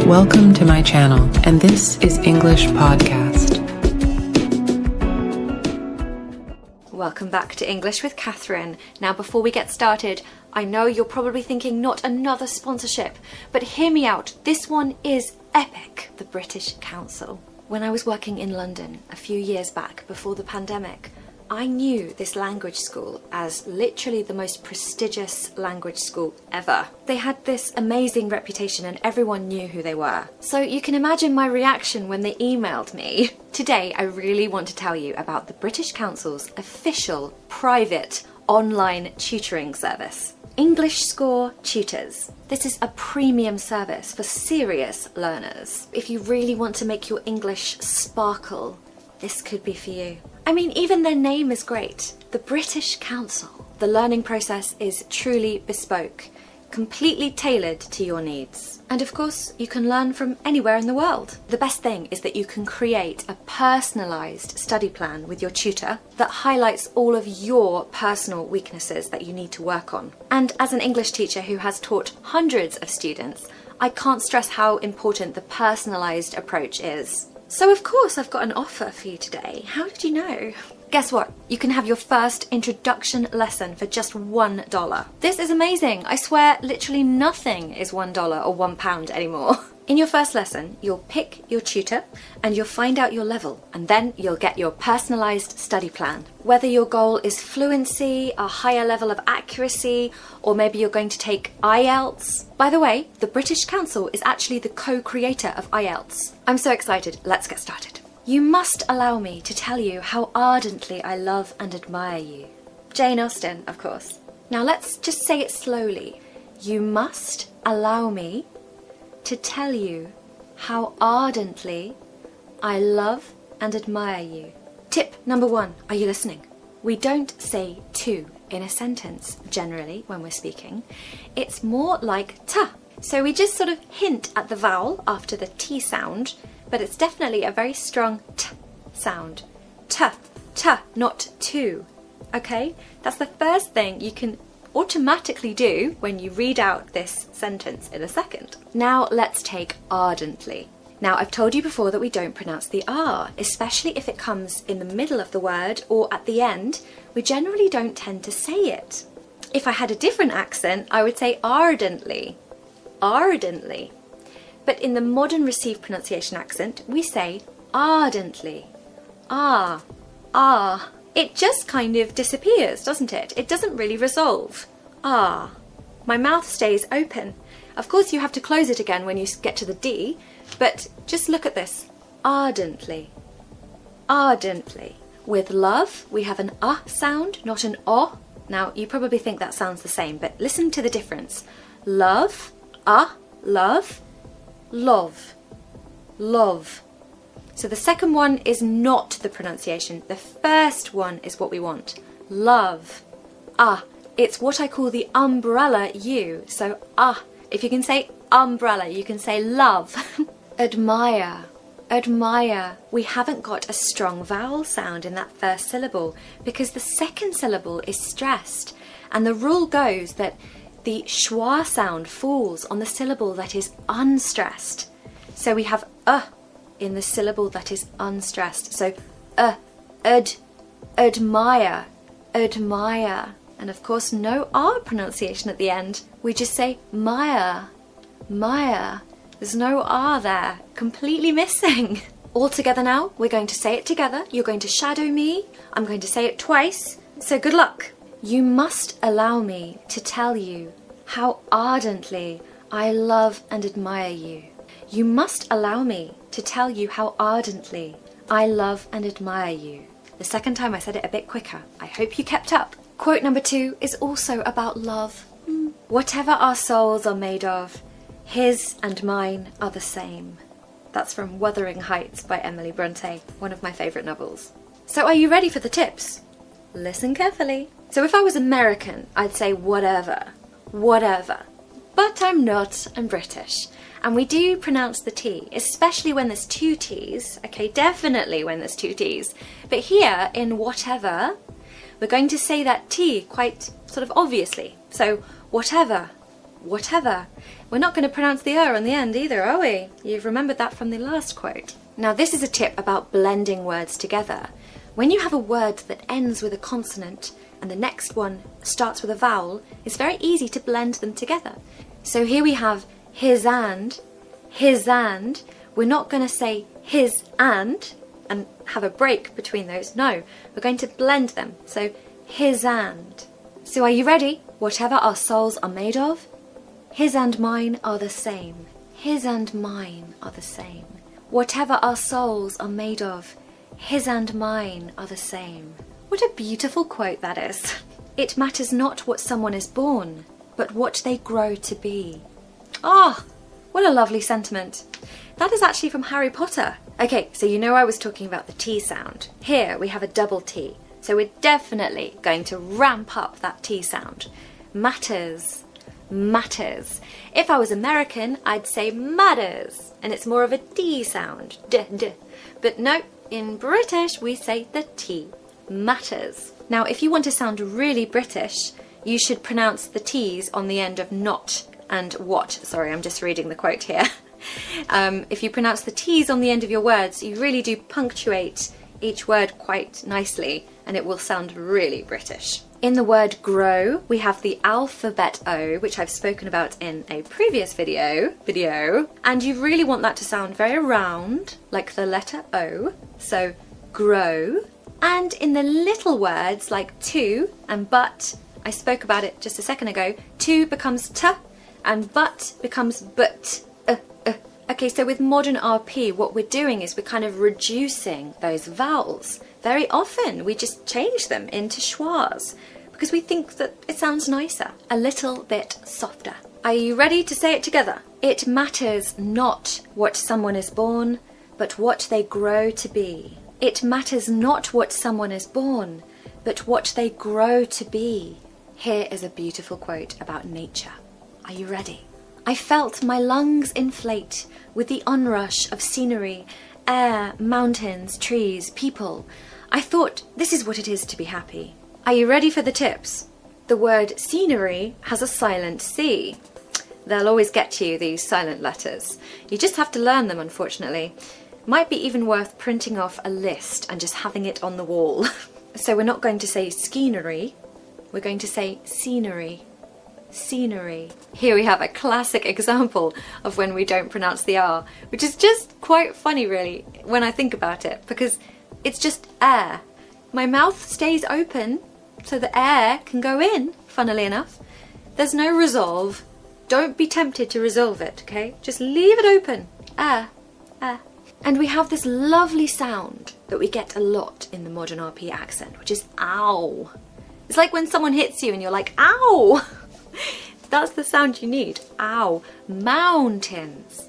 Welcome to my channel, and this is English Podcast. Welcome back to English with Catherine. Now, before we get started, I know you're probably thinking not another sponsorship, but hear me out. This one is epic. The British Council. When I was working in London a few years back before the pandemic, I knew this language school as literally the most prestigious language school ever. They had this amazing reputation and everyone knew who they were. So you can imagine my reaction when they emailed me. Today, I really want to tell you about the British Council's official, private, online tutoring service. English Score Tutors. This is a premium service for serious learners. If you really want to make your English sparkle, this could be for you. I mean, even their name is great. The British Council. The learning process is truly bespoke, completely tailored to your needs. And of course, you can learn from anywhere in the world. The best thing is that you can create a personalised study plan with your tutor that highlights all of your personal weaknesses that you need to work on. And as an English teacher who has taught hundreds of students, I can't stress how important the personalised approach is. So of course I've got an offer for you today. How did you know? Guess what? You can have your first introduction lesson for just $1. This is amazing. I swear literally nothing is $1 or £1 anymore. In your first lesson, you'll pick your tutor and you'll find out your level, and then you'll get your personalised study plan. Whether your goal is fluency, a higher level of accuracy, or maybe you're going to take IELTS. By the way, the British Council is actually the co-creator of IELTS. I'm so excited. Let's get started. You must allow me to tell you how ardently I love and admire you. Jane Austen, of course. Now let's just say it slowly. You must allow me to tell you how ardently I love and admire you. Tip number 1, are you listening? We don't say to in a sentence generally when we're speaking. It's more like ta. So we just sort of hint at the vowel after the T sound, but it's definitely a very strong t sound. Ta, ta, not to. Okay? That's the first thing you can automatically do when you read out this sentence in a second. Now let's take ardently. Now I've told you before that we don't pronounce the R, especially if it comes in the middle of the word or at the end. We generally don't tend to say it. If I had a different accent, I would say ardently. Ardently. But in the modern received pronunciation accent, we say ardently. Ah, ah. It just kind of disappears, doesn't it? It doesn't really resolve. Ah. My mouth stays open. Of course you have to close it again when you get to the D, but just look at this. Ardently. Ardently. With love, we have an sound, not an o. Now, you probably think that sounds the same, but listen to the difference. Love, love, love, love. So the second one is not the pronunciation. The first one is what we want. Love. It's what I call the umbrella U. So if you can say umbrella, you can say love. Admire. Admire. We haven't got a strong vowel sound in that first syllable because the second syllable is stressed. And the rule goes that the schwa sound falls on the syllable that is unstressed. So we have in the syllable that is unstressed. So admire, admire. And of course no R pronunciation at the end. We just say mire, mire. There's no R there, completely missing. All together now, we're going to say it together. You're going to shadow me. I'm going to say it twice. So good luck. You must allow me to tell you how ardently I love and admire you. You must allow me to tell you how ardently I love and admire you. The second time I said it a bit quicker. I hope you kept up. Quote number 2 is also about love. Whatever our souls are made of, his and mine are the same. That's from Wuthering Heights by Emily Bronte, one of my favourite novels. So are you ready for the tips? Listen carefully. So if I was American, I'd say whatever, whatever. But I'm not, I'm British. And we do pronounce the T, especially when there's 2 T's. Okay, definitely when there's 2 T's. But here, in whatever, we're going to say that T quite sort of obviously. So, whatever, whatever. We're not going to pronounce the on the end either, are we? You've remembered that from the last quote. Now this is a tip about blending words together. When you have a word that ends with a consonant and the next one starts with a vowel, it's very easy to blend them together. So here we have his and. We're not going to say his and have a break between those. No, we're going to blend them. So his and. So are you ready? Whatever our souls are made of, his and mine are the same. His and mine are the same. Whatever our souls are made of, his and mine are the same. What a beautiful quote that is. It matters not what someone is born, but what they grow to be. Ah, what a lovely sentiment. That is actually from Harry Potter. Okay, so you know I was talking about the T sound. Here we have a double T, so we're definitely going to ramp up that T sound. Matters, matters. If I was American, I'd say matters, and it's more of a D sound, d. But no, in British we say the T, matters. Now if you want to sound really British, you should pronounce the T's on the end of not and what. Sorry, I'm just reading the quote here. If you pronounce the T's on the end of your words, you really do punctuate each word quite nicely, and it will sound really British. In the word grow, we have the alphabet O, which I've spoken about in a previous video, and you really want that to sound very round, like the letter O, so grow. And in the little words like to and but, I spoke about it just a second ago, to becomes t and but becomes but. Okay, so with modern RP, what we're doing is we're kind of reducing those vowels. Very often we just change them into schwas because we think that it sounds nicer, a little bit softer. Are you ready to say it together? It matters not what someone is born, but what they grow to be. It matters not what someone is born, but what they grow to be. Here is a beautiful quote about nature. Are you ready? I felt my lungs inflate with the onrush of scenery, air, mountains, trees, people. I thought, this is what it is to be happy. Are you ready for the tips? The word scenery has a silent C. They'll always get to you, these silent letters. You just have to learn them, unfortunately. Might be even worth printing off a list and just having it on the wall. So we're not going to say scenery, we're going to say scenery. Scenery. Here we have a classic example of when we don't pronounce the R, which is just quite funny really when I think about it, because it's just air. My mouth stays open so the air can go in, funnily enough. There's no resolve. Don't be tempted to resolve it, okay? Just leave it open. Air, air. And we have this lovely sound that we get a lot in the modern RP accent, which is ow. It's like when someone hits you and you're like, ow! That's the sound you need. Ow. Mountains.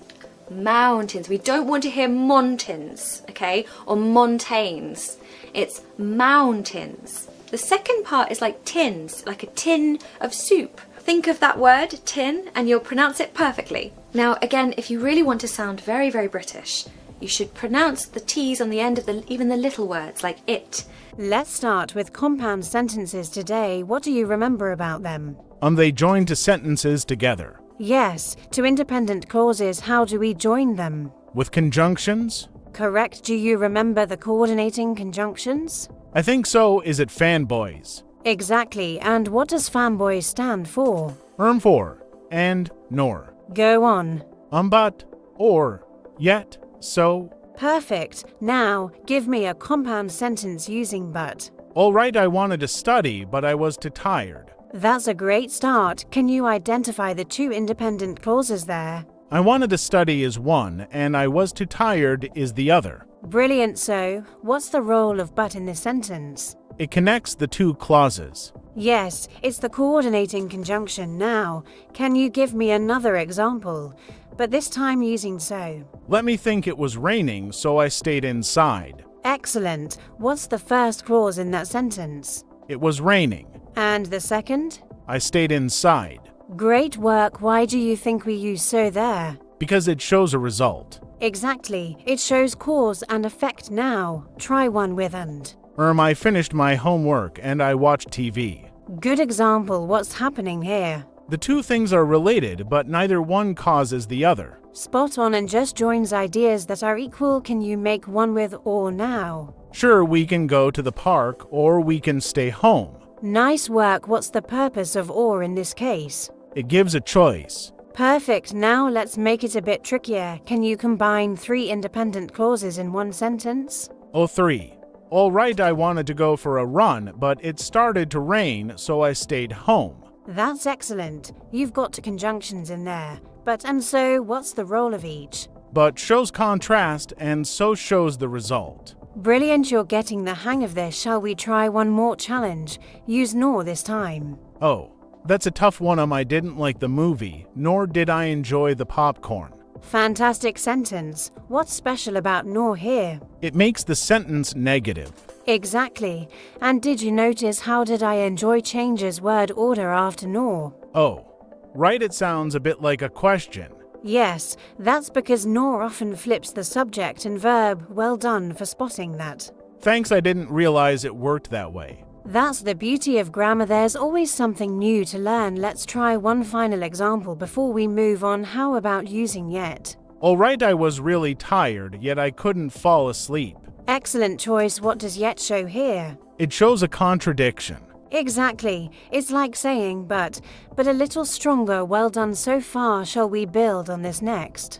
Mountains. We don't want to hear mountains, okay? Or mountains. It's mountains. The second part is like tins, like a tin of soup. Think of that word, tin, and you'll pronounce it perfectly. Now, again, if you really want to sound very, very British, you should pronounce the T's on the end of even the little words, like it. Let's start with compound sentences today. What do you remember about them? They join to sentences together. Yes, to independent clauses, how do we join them? With conjunctions? Correct. Do you remember the coordinating conjunctions? I think so. Is it fanboys? Exactly. And what does fanboys stand for? For, and, nor. Go on. But, or, yet, so. Perfect. Now, give me a compound sentence using but. All right, I wanted to study, but I was too tired. That's a great start. Can you identify the two independent clauses there? I wanted to study is one, and I was too tired is the other. Brilliant. So, what's the role of but in this sentence? It connects the two clauses. Yes, it's the coordinating conjunction. Now, can you give me another example? But this time using so. Let me think. It was raining, so I stayed inside. Excellent. What's the first clause in that sentence? It was raining. And the second? I stayed inside. Great work. Why do you think we use so there? Because it shows a result. Exactly. It shows cause and effect now. Try one with and. I finished my homework and I watched TV. Good example. What's happening here? The two things are related, but neither one causes the other. Spot on and just joins ideas that are equal. Can you make one with or now? Sure, we can go to the park or we can stay home. Nice work. What's the purpose of or in this case? It gives a choice. Perfect. Now let's make it a bit trickier. Can you combine 3 independent clauses in one sentence? Oh, 3. All right, I wanted to go for a run, but it started to rain, so I stayed home. That's excellent. You've got conjunctions in there. But and so, what's the role of each? But shows contrast, and so shows the result. Brilliant, you're getting the hang of this. Shall we try one more challenge? Use nor this time. Oh, that's a tough one. I didn't like the movie, nor did I enjoy the popcorn. Fantastic sentence. What's special about nor here? It makes the sentence negative. Exactly. And did you notice how did I enjoy changes word order after nor? Oh, right, it sounds a bit like a question. Yes, that's because nor often flips the subject and verb. Well done for spotting that. Thanks, I didn't realize it worked that way. That's the beauty of grammar. There's always something new to learn. Let's try one final example before we move on. How about using yet? All right, I was really tired, yet I couldn't fall asleep. Excellent choice. What does yet show here? It shows a contradiction. Exactly. It's like saying but a little stronger. Well done so far. Shall we build on this next?